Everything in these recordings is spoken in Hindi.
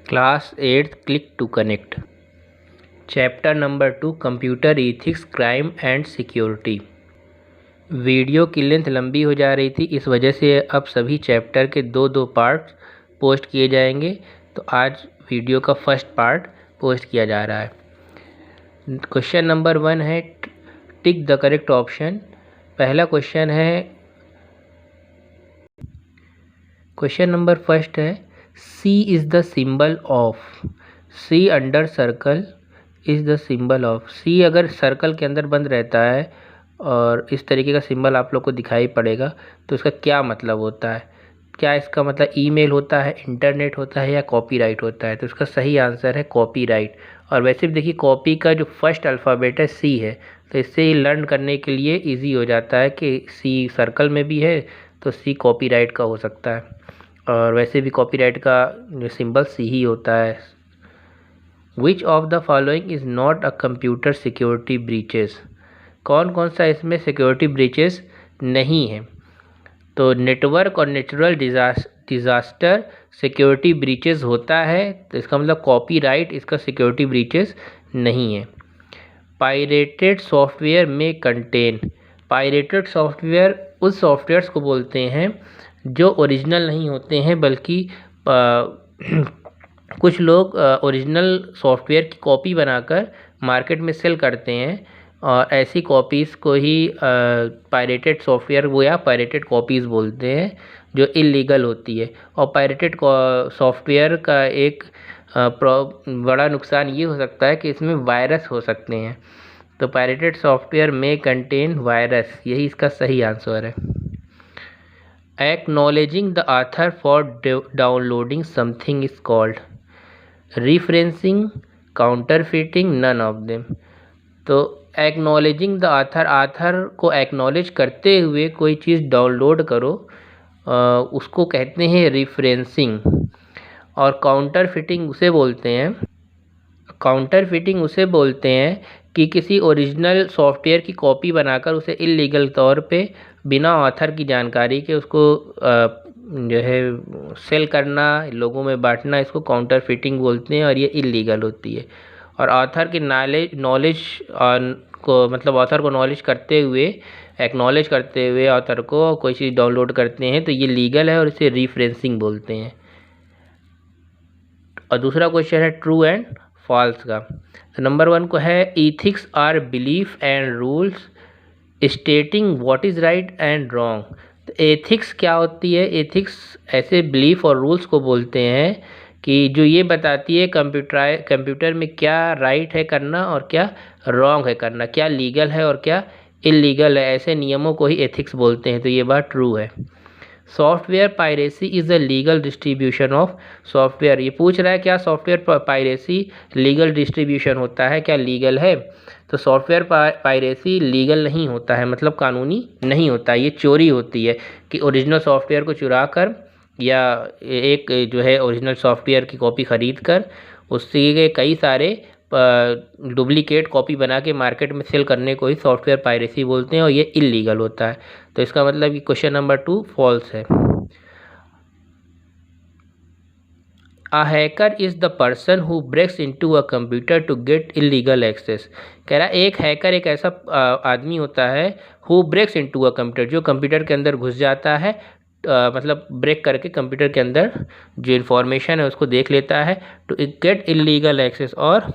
Class 8 click to connect. Chapter number 2 computer ethics, crime and security. Video की लेंथ लंबी हो जा रही थी, इस वजह से अब सभी चैप्टर के दो पार्ट्स पोस्ट किए जाएंगे। तो आज वीडियो का फर्स्ट पार्ट पोस्ट किया जा रहा है। क्वेश्चन नंबर 1 है टिक द करेक्ट ऑप्शन। पहला क्वेश्चन है, क्वेश्चन नंबर फर्स्ट है C is the symbol of, C under circle is the symbol of. C अगर सर्कल के अंदर बंद रहता है और इस तरीके का सिंबल आप लोग को दिखाई पड़ेगा तो इसका क्या मतलब होता है? क्या इसका मतलब ईमेल होता है, इंटरनेट होता है या कॉपीराइट होता है? तो इसका सही आंसर है कॉपीराइट। और वैसे भी देखिए कॉपी का जो फर्स्ट अल्फ़ाबेट है C है, तो इससे ही लर्न करने के लिए इजी हो जाता है कि C सर्कल में भी है तो C कॉपीराइट का हो सकता है। और वैसे भी कॉपीराइट का जो सिंबल C ही होता है। Which of the following is not a computer security breaches? कौन कौन सा इसमें सिक्योरिटी ब्रीचेस नहीं है? तो नेटवर्क और नेचुरल डिज़ास्टर सिक्योरिटी ब्रीचेस होता है, तो इसका मतलब कॉपीराइट इसका सिक्योरिटी ब्रीचेस नहीं है। पायरेटेड सॉफ्टवेयर में कंटेन, पायरेटेड सॉफ्टवेयर उस सॉफ्टवेयर्स को बोलते हैं जो ओरिजिनल नहीं होते हैं, बल्कि कुछ लोग ओरिजिनल सॉफ्टवेयर की कॉपी बनाकर मार्केट में सेल करते हैं और ऐसी कॉपीज़ को ही पायरेटेड सॉफ्टवेयर वो या पायरेटेड कॉपीज़ बोलते हैं जो इलीगल होती है। और पायरेटेड सॉफ्टवेयर का एक बड़ा नुकसान ये हो सकता है कि इसमें वायरस हो सकते हैं। तो पायरेटेड सॉफ्टवेयर में कंटेन वायरस, यही इसका सही आंसर है। Acknowledging the author for downloading something is called referencing, counterfeiting, none of them. तो एक्नॉलेजिंग द ऑथर, ऑथर को एक्नॉलेज करते हुए कोई चीज़ डाउनलोड करो, उसको कहते हैं रिफरेंसिंग। और काउंटरफिटिंग उसे बोलते हैं, काउंटरफिटिंग उसे बोलते हैं कि किसी ओरिजिनल सॉफ्टवेयर की कॉपी बनाकर उसे इलीगल तौर पे बिना ऑथर की जानकारी के उसको जो है सेल करना, लोगों में बांटना, इसको काउंटरफिटिंग बोलते हैं और ये इलीगल होती है। और ऑथर के नॉलेज को मतलब ऑथर को नॉलेज करते हुए, एक्नॉलेज करते हुए ऑथर को कोई चीज़ डाउनलोड करते हैं तो ये लीगल है और इसे रिफरेंसिंग बोलते हैं। और दूसरा क्वेश्चन है ट्रू एंड फॉल्स का। तो नंबर 1 को है ethics are belief and rules stating what is right and wrong. तो एथिक्स क्या होती है? एथिक्स ऐसे बिलीफ और रूल्स को बोलते हैं कि जो ये बताती है कंप्यूटर में क्या राइट है करना और क्या रॉन्ग है करना, क्या लीगल है और क्या इलीगल है, ऐसे नियमों को ही एथिक्स बोलते हैं। तो ये बात ट्रू है। Software piracy is a legal distribution of software. ये पूछ रहा है क्या सॉफ्टवेयर पायरेसी लीगल डिस्ट्रीब्यूशन होता है, क्या लीगल है? तो सॉफ्टवेयर पायरेसी लीगल नहीं होता है, मतलब कानूनी नहीं होता है। ये चोरी होती है कि ओरिजिनल सॉफ्टवेयर को चुरा कर या एक जो है ओरिजिनल सॉफ्टवेयर की कॉपी ख़रीद कर उससे के कई सारे डुप्लीकेट कॉपी बना के मार्केट में सेल करने को ही सॉफ्टवेयर पायरेसी बोलते हैं और ये इलीगल होता है। तो इसका मतलब कि क्वेश्चन नंबर 2 फॉल्स है। A hacker is the person who breaks into a computer to get illegal access. कह रहा है एक हैकर एक ऐसा आदमी होता है who breaks into a computer, जो कंप्यूटर के अंदर घुस जाता है, मतलब ब्रेक करके कंप्यूटर के अंदर जो इन्फॉर्मेशन है उसको देख लेता है टू गेट इलीगल एक्सेस, और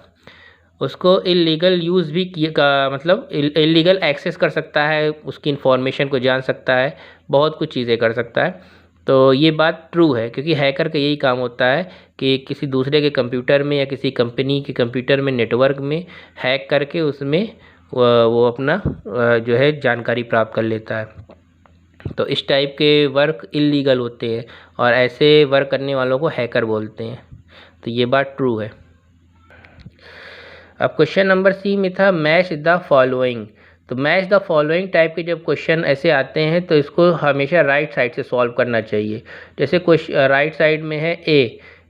उसको इलीगल यूज़ भी किया मतलब इलीगल एक्सेस कर सकता है, उसकी इन्फॉर्मेशन को जान सकता है, बहुत कुछ चीज़ें कर सकता है। तो ये बात ट्रू है क्योंकि हैकर का यही काम होता है कि किसी दूसरे के कंप्यूटर में या किसी कंपनी के कंप्यूटर में, नेटवर्क में हैक करके उसमें वो अपना जो है जानकारी प्राप्त कर लेता है। तो इस टाइप के वर्क इलीगल होते हैं और ऐसे वर्क करने वालों को हैकर बोलते हैं। तो ये बात ट्रू है। अब क्वेश्चन नंबर C में था मैच द फॉलोइंग। तो मैच द फॉलोइंग टाइप के जब क्वेश्चन ऐसे आते हैं तो इसको हमेशा राइट साइड से सॉल्व करना चाहिए। जैसे क्वेश्चन राइट साइड में है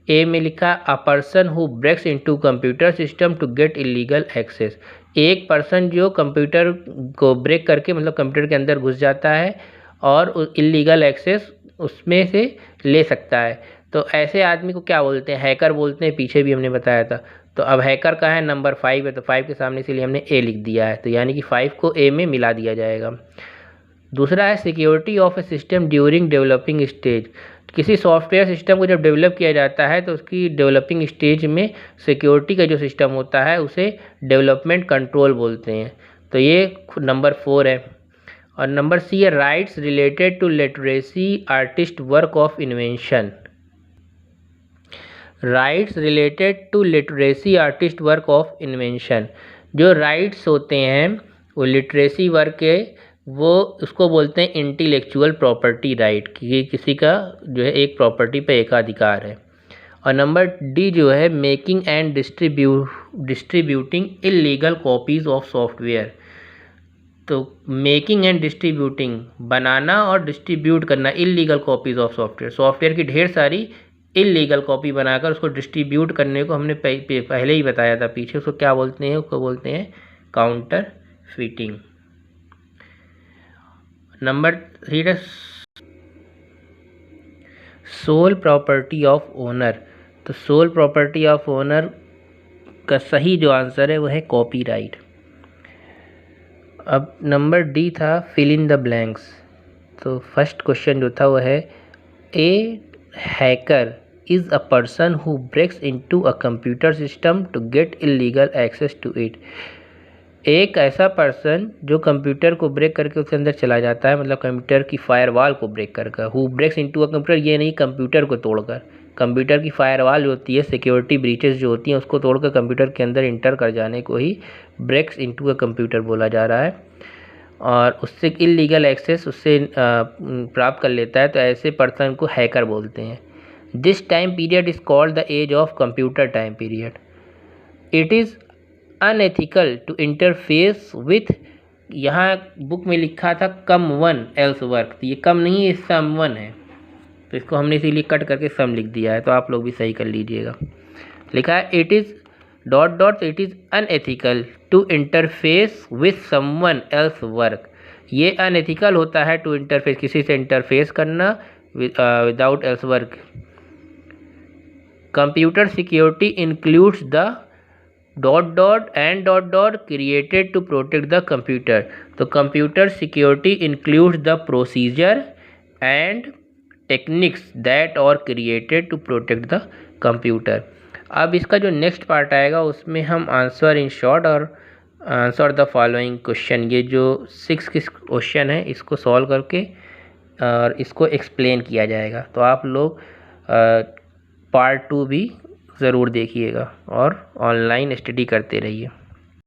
ए में लिखा a person who breaks into computer system to get illegal access. एक पर्सन जो कंप्यूटर को ब्रेक करके मतलब कंप्यूटर के अंदर घुस जाता है और इलीगल एक्सेस उसमें से ले सकता है। तो ऐसे आदमी को क्या बोलते हैं, हैकर बोलते हैं, पीछे भी हमने बताया था। तो अब हैकर का है नंबर 5 है, तो 5 के सामने इसीलिए हमने ए लिख दिया है, तो यानी कि 5 को ए में मिला दिया जाएगा। दूसरा है security of A system during developing stage. किसी सॉफ्टवेयर सिस्टम को जब डेवलप किया जाता है तो उसकी डेवलपिंग स्टेज में सिक्योरिटी का जो सिस्टम होता है उसे डेवलपमेंट कंट्रोल बोलते हैं। तो ये नंबर 4 है। और नंबर सी है rights related to literacy artist work of invention. Rights related to literacy artist work of invention, जो राइट्स होते हैं वो लिटरेसी वर्क के, वो उसको बोलते हैं इंटेलेक्चुअल प्रॉपर्टी राइट, कि किसी का जो है एक प्रॉपर्टी पे एकाधिकार है। और नंबर डी जो है making and distributing illegal copies of software. तो मेकिंग एंड डिस्ट्रीब्यूटिंग, बनाना और डिस्ट्रीब्यूट करना illegal copies of software, software की ढेर सारी इलीगल कॉपी बनाकर उसको डिस्ट्रीब्यूट करने को हमने पहले ही बताया था पीछे, उसको क्या बोलते हैं, उसको बोलते हैं काउंटर फिटिंग। नंबर 3 है सोल प्रॉपर्टी ऑफ ओनर। तो सोल प्रॉपर्टी ऑफ ओनर का सही जो आंसर है वो है कॉपीराइट। अब नंबर डी था फिल इन द ब्लैंक्स। तो फर्स्ट क्वेश्चन जो था वो है a hacker is a person who breaks into a computer system to get illegal access to it. एक ऐसा पर्सन जो कंप्यूटर को ब्रेक करके उसके अंदर चला जाता है, मतलब कंप्यूटर की फायरवॉल को ब्रेक करके। Who breaks into a computer, ये नहीं कंप्यूटर को तोड़कर, कंप्यूटर की फायरवॉल जो होती है, सिक्योरिटी ब्रीचेस जो होती हैं उसको तोड़कर कंप्यूटर के अंदर इंटर कर जाने को ही ब्रेक्स इनटू अ कंप्यूटर बोला जा रहा है, और उससे इलीगल एक्सेस उससे प्राप्त कर लेता है, तो ऐसे पर्सन को हैकर बोलते हैं। This time period is called the age of computer time period. It is unethical to interface with, यहाँ बुक में लिखा था कम वन एल्स वर्क, तो ये कम नहीं है, सम वन है, तो इसको हमने इसीलिए कट करके सम लिख दिया है, तो आप लोग भी सही कर लीजिएगा। लिखा है it is dot dot it is unethical to interface with someone else work. ये अनएथिकल होता है टू इंटरफेस, किसी से इंटरफेस करना without else work. Computer security includes the dot dot and dot dot created to protect the computer. तो computer security includes the procedure and techniques that are created to protect the computer. अब इसका जो नेक्स्ट पार्ट आएगा उसमें हम आंसर इन शॉर्ट और आंसर द फॉलोइंग क्वेश्चन, ये जो 6 क्वेश्चन है इसको सॉल्व करके और इसको एक्सप्लेन किया जाएगा। तो आप लोग पार्ट 2 भी ज़रूर देखिएगा और ऑनलाइन स्टडी करते रहिए।